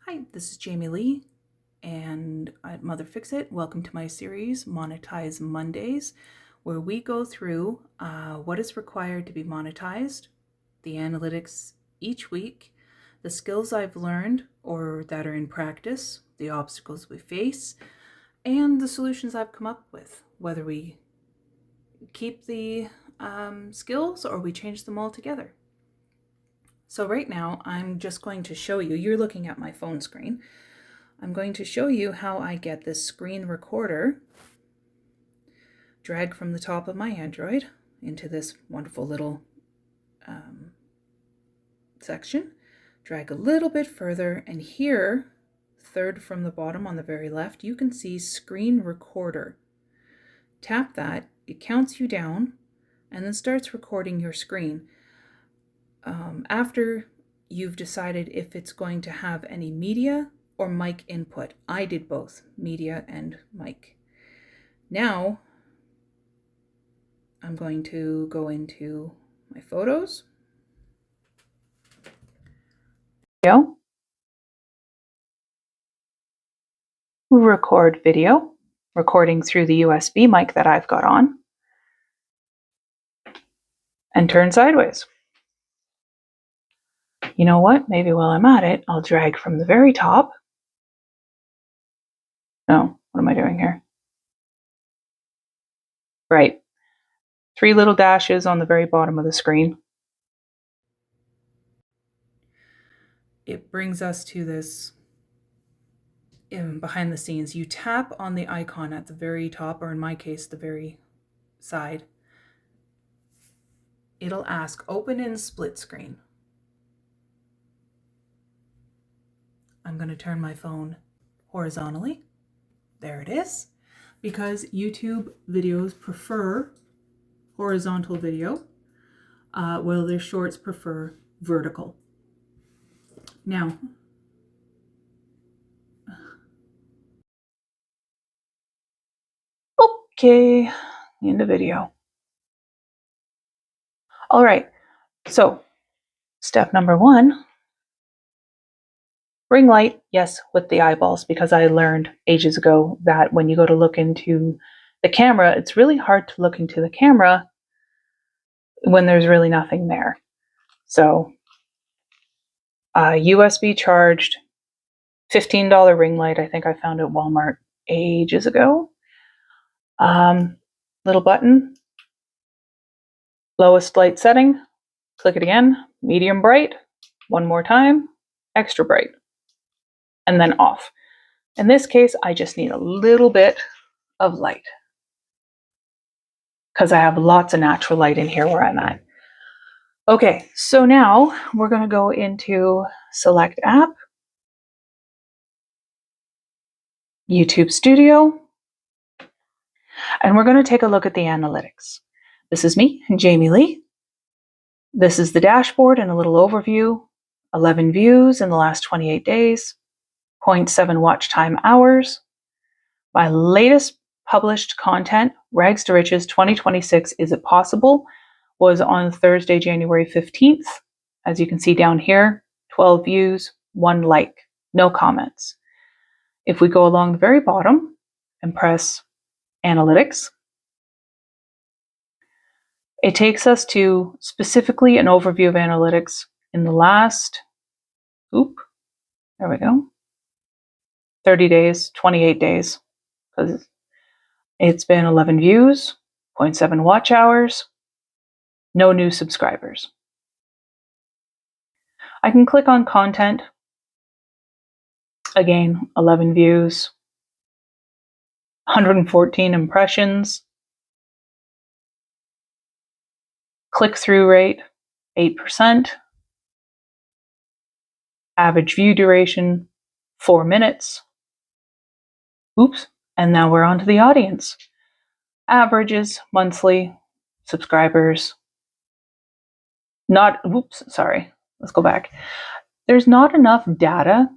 Hi, this is Jamie Lee and at Mother Fix It. Welcome to my series, Monetize Mondays, where we go through what is required to be monetized, the analytics each week, the skills I've learned or that are in practice, the obstacles we face, and the solutions I've come up with, whether we keep the skills or we change them altogether. So right now, I'm just going to show you, you're looking at my phone screen. I'm going to show you how I get this screen recorder, drag from the top of my Android into this wonderful little section, drag a little bit further, and here, third from the bottom on the very left, you can see screen recorder. Tap that, it counts you down, and then starts recording your screen. After you've decided if it's going to have any media or mic input. I did both, media and mic. Now, I'm going to go into my photos. Video. Record video, recording through the USB mic that I've got on. And turn sideways. You know what? Maybe while I'm at it, I'll drag from the very top. No, what am I doing here? Right. 3 little dashes on the very bottom of the screen. It brings us to this behind the scenes. You tap on the icon at the very top, or in my case, the very side. It'll ask open in split screen. I'm going to turn my phone horizontally. There it is. Because YouTube videos prefer horizontal video, while their shorts prefer vertical. Now, okay, end of video. All right, so step number 1, ring light, yes, with the eyeballs, because I learned ages ago that when you go to look into the camera, it's really hard to look into the camera when there's really nothing there. So, USB charged $15 ring light, I think I found at Walmart ages ago. Little button, lowest light setting, click it again, medium bright, one more time, extra bright, and then off. In this case, I just need a little bit of light because I have lots of natural light in here where I'm at. Okay, so now we're going to go into Select App, YouTube Studio, and we're going to take a look at the analytics. This is me, Jamie Lee. This is the dashboard and a little overview. 11 views in the last 28 days, 0.7 watch time hours. My latest published content, Rags to Riches 2026, Is It Possible?, was on Thursday, January 15th. As you can see down here, 12 views, 1 like, no comments. If we go along the very bottom and press Analytics, it takes us to specifically an overview of analytics in the last, there we go, 30 days, 28 days, because it's been 11 views, 0.7 watch hours, no new subscribers. I can click on content. Again, 11 views, 114 impressions. Click-through rate, 8%. Average view duration, 4 minutes. And now we're on to the audience. Averages, monthly, subscribers. Let's go back. There's not enough data,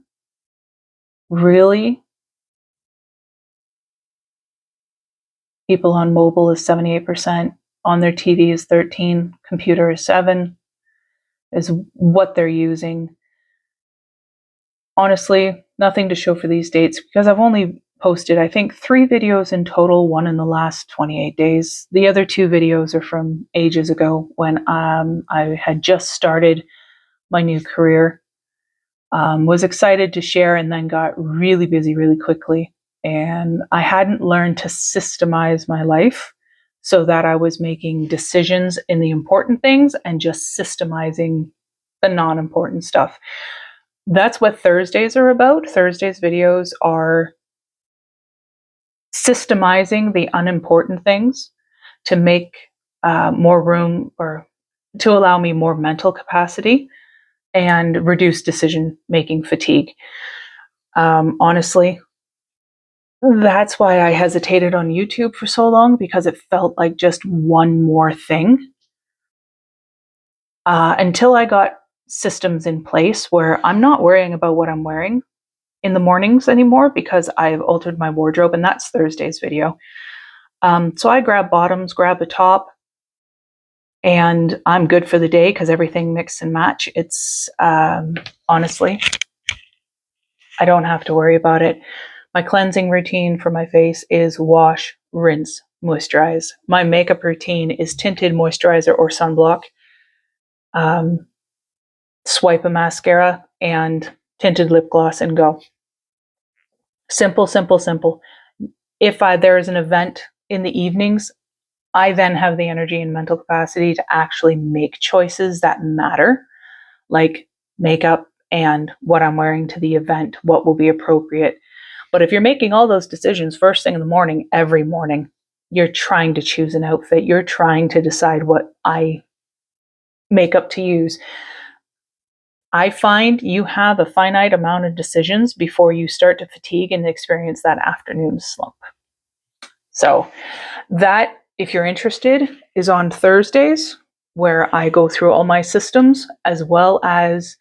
really. People on mobile is 78%, on their TV is 13%, computer is 7%, is what they're using. honestly, nothing to show for these dates because I've only posted, I think, 3 videos in total, one in the last 28 days. The other 2 videos are from ages ago when I had just started my new career. Was excited to share and then got really busy really quickly. And I hadn't learned to systemize my life so that I was making decisions in the important things and just systemizing the non important stuff. That's what Thursdays are about. Thursdays videos are systemizing the unimportant things to make more room or to allow me more mental capacity and reduce decision making fatigue. Honestly, that's why I hesitated on YouTube for so long because it felt like just one more thing. Until I got systems in place where I'm not worrying about what I'm wearing in the mornings anymore because I've altered my wardrobe, and that's Thursday's video. So I grab bottoms, grab a top, and I'm good for the day because everything mix and match. It's honestly, I don't have to worry about it. My cleansing routine for my face is wash, rinse, moisturize. My makeup routine is tinted moisturizer or sunblock, swipe a mascara, and tinted lip gloss and go. Simple, simple, simple. If there is an event in the evenings, I then have the energy and mental capacity to actually make choices that matter, like makeup and what I'm wearing to the event, what will be appropriate. But if you're making all those decisions first thing in the morning, every morning, you're trying to choose an outfit, you're trying to decide what eye makeup to use. I find you have a finite amount of decisions before you start to fatigue and experience that afternoon slump. So, that, if you're interested, is on Thursdays, where I go through all my systems as well as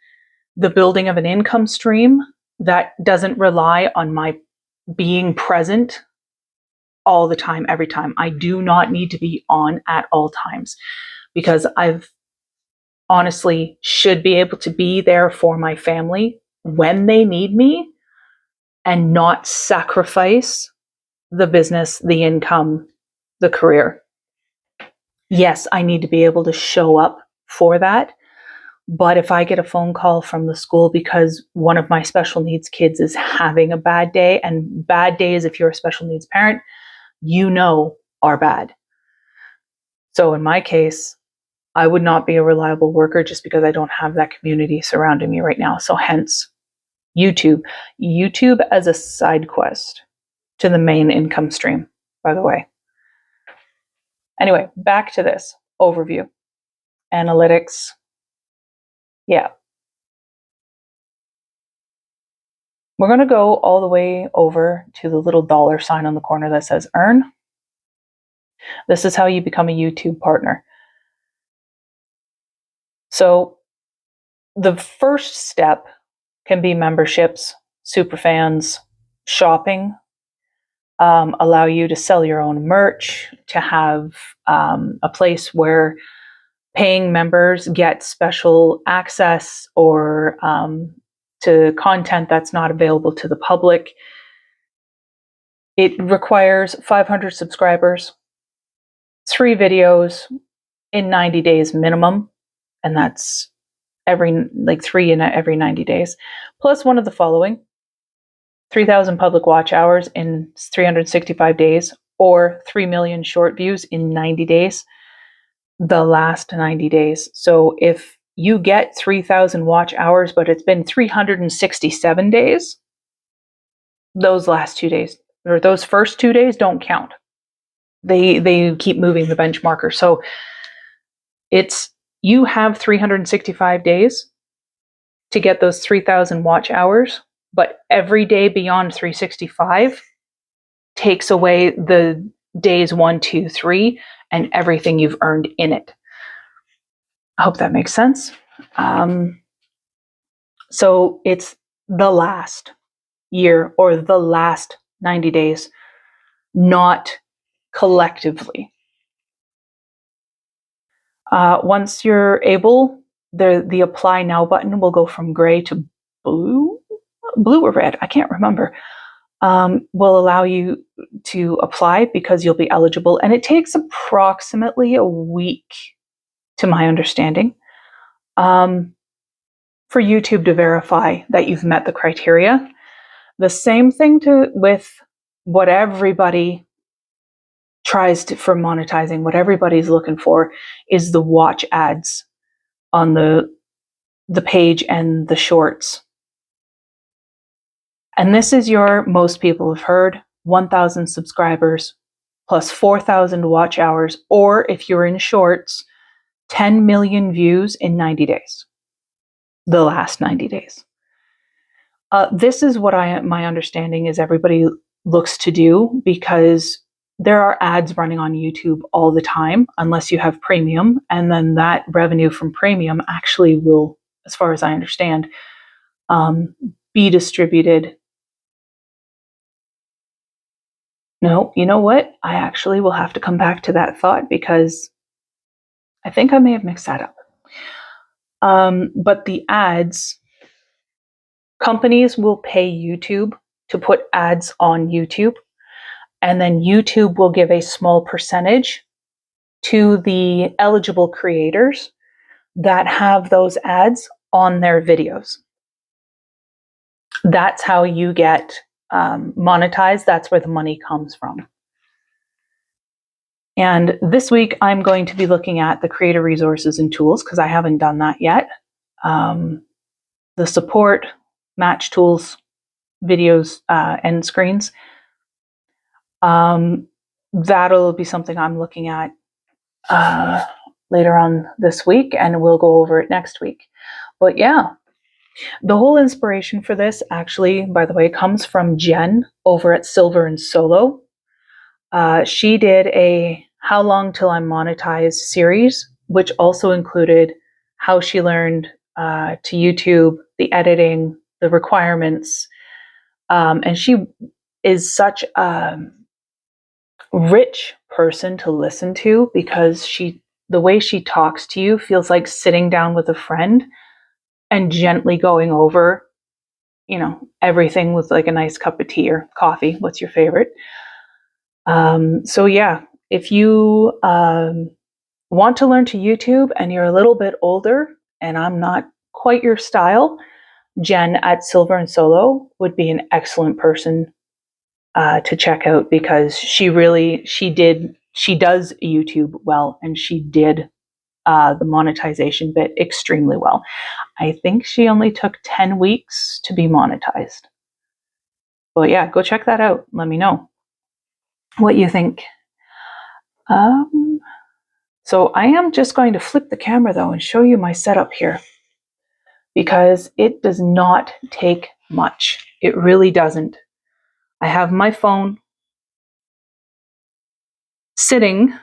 the building of an income stream that doesn't rely on my being present all the time, every time. I do not need to be on at all times because I've honestly should be able to be there for my family when they need me and not sacrifice the business, the income, the career. Yes, I need to be able to show up for that. But if I get a phone call from the school because one of my special needs kids is having a bad day, and bad days, if you're a special needs parent, you know are bad. So in my case, I would not be a reliable worker just because I don't have that community surrounding me right now. So hence YouTube. YouTube as a side quest to the main income stream, by the way. Anyway, back to this overview. Analytics. Yeah. We're going to go all the way over to the little dollar sign on the corner that says earn. This is how you become a YouTube partner. So the first step can be memberships, superfans, shopping, allow you to sell your own merch, to have a place where paying members get special access or to content that's not available to the public. It requires 500 subscribers, 3 videos in 90 days minimum, and that's every 3 in every 90 days, plus one of the following: 3,000 public watch hours in 365 days, or 3 million short views in 90 days, the last 90 days. So if you get 3,000 watch hours, but it's been 367 days, those last 2 days, or those first 2 days, don't count. They keep moving the benchmarker. So it's, you have 365 days to get those 3,000 watch hours, but every day beyond 365 takes away the days 1, 2, 3, and everything you've earned in it. I hope that makes sense. So it's the last year or the last 90 days, not collectively. Once you're able, the apply now button will go from gray to blue, blue or red, I can't remember, will allow you to apply because you'll be eligible. And it takes approximately a week, to my understanding, for YouTube to verify that you've met the criteria. The same thing with what everybody tries to, for monetizing, what everybody's looking for is the watch ads on the page and the shorts. And this is your, most people have heard, 1,000 subscribers plus 4,000 watch hours, or if you're in shorts, 10 million views in 90 days, the last 90 days. This is what my understanding is everybody looks to do, because there are ads running on YouTube all the time, unless you have premium, and then that revenue from premium actually will, as far as I understand, be distributed. No, you know what? I actually will have to come back to that thought, because I think I may have mixed that up. But the ads, companies will pay YouTube to put ads on YouTube, and then YouTube will give a small percentage to the eligible creators that have those ads on their videos. That's how you get monetized. That's where the money comes from. And this week, I'm going to be looking at the creator resources and tools, because I haven't done that yet. The support, match tools, videos, and screens. That'll be something I'm looking at later on this week, and we'll go over it next week. But yeah, the whole inspiration for this, actually, by the way, comes from Jen over at Silver and Solo. She did a How Long Till I'm Monetized series, which also included how she learned to YouTube, the editing, the requirements. And she is such a rich person to listen to, because the way she talks to you feels like sitting down with a friend and gently going over, everything with like a nice cup of tea or coffee. What's your favorite? So yeah, if you want to learn to YouTube and you're a little bit older and I'm not quite your style, Jen at Silver and Solo would be an excellent person to check out, because she does YouTube well, and she did the monetization bit extremely well. I think she only took 10 weeks to be monetized. But yeah, go check that out. Let me know what you think. So I am just going to flip the camera though and show you my setup here, because it does not take much. It really doesn't. I have my phone sitting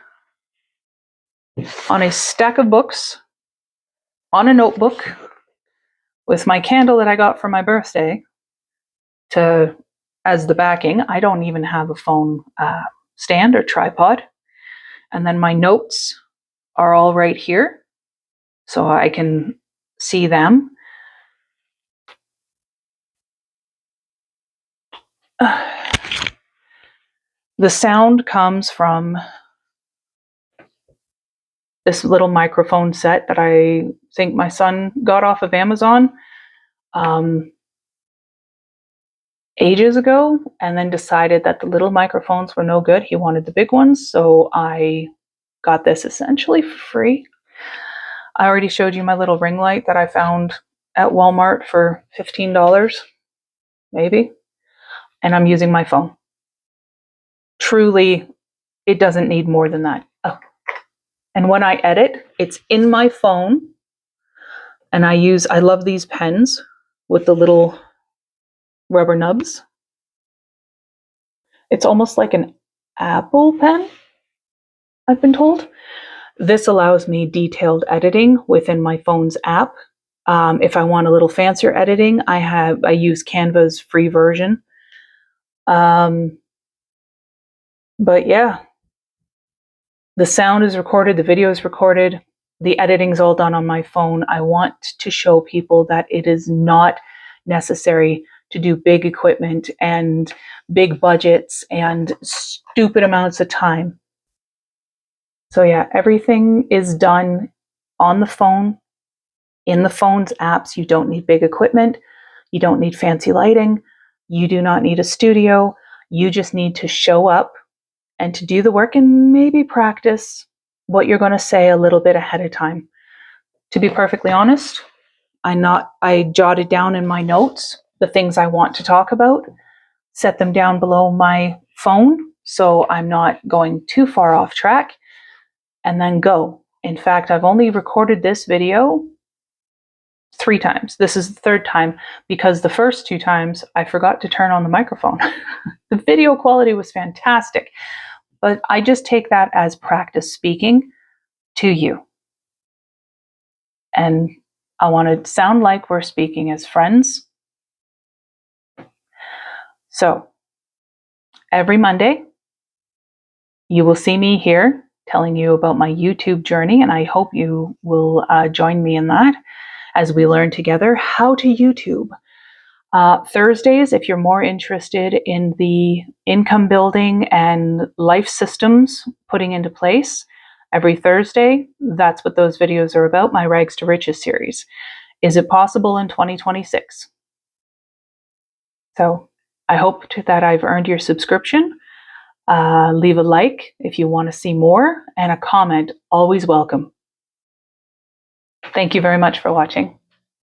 on a stack of books on a notebook with my candle that I got for my birthday as the backing. I don't even have a phone stand or tripod. And then my notes are all right here, so I can see them. The sound comes from this little microphone set that I think my son got off of Amazon ages ago, and then decided that the little microphones were no good. He wanted the big ones, so I got this essentially for free. I already showed you my little ring light that I found at Walmart for $15, maybe, and I'm using my phone. Truly, it doesn't need more than that. Oh. And when I edit, it's in my phone, and I love these pens with the little rubber nubs. It's almost like an Apple pen, I've been told. This allows me detailed editing within my phone's app. If I want a little fancier editing, I use Canva's free version. But yeah, the sound is recorded, the video is recorded, the editing's all done on my phone. I want to show people that it is not necessary to do big equipment and big budgets and stupid amounts of time. So yeah, everything is done on the phone, in the phone's apps. You don't need big equipment. You don't need fancy lighting. You do not need a studio. You just need to show up and to do the work and maybe practice what you're going to say a little bit ahead of time. To be perfectly honest, I jotted down in my notes the things I want to talk about, set them down below my phone so I'm not going too far off track, and then go. In fact, I've only recorded this video 3 times. This is the 3rd time because the first 2 times I forgot to turn on the microphone. The video quality was fantastic, but I just take that as practice speaking to you. And I want to sound like we're speaking as friends. So every Monday, you will see me here telling you about my YouTube journey, and I hope you will join me in that as we learn together how to YouTube. Thursdays, if you're more interested in the income building and life systems putting into place, every Thursday, that's what those videos are about, my Rags to Riches series. Is it possible in 2026? So I hope that I've earned your subscription. Leave a like if you want to see more, and a comment, always welcome. Thank you very much for watching.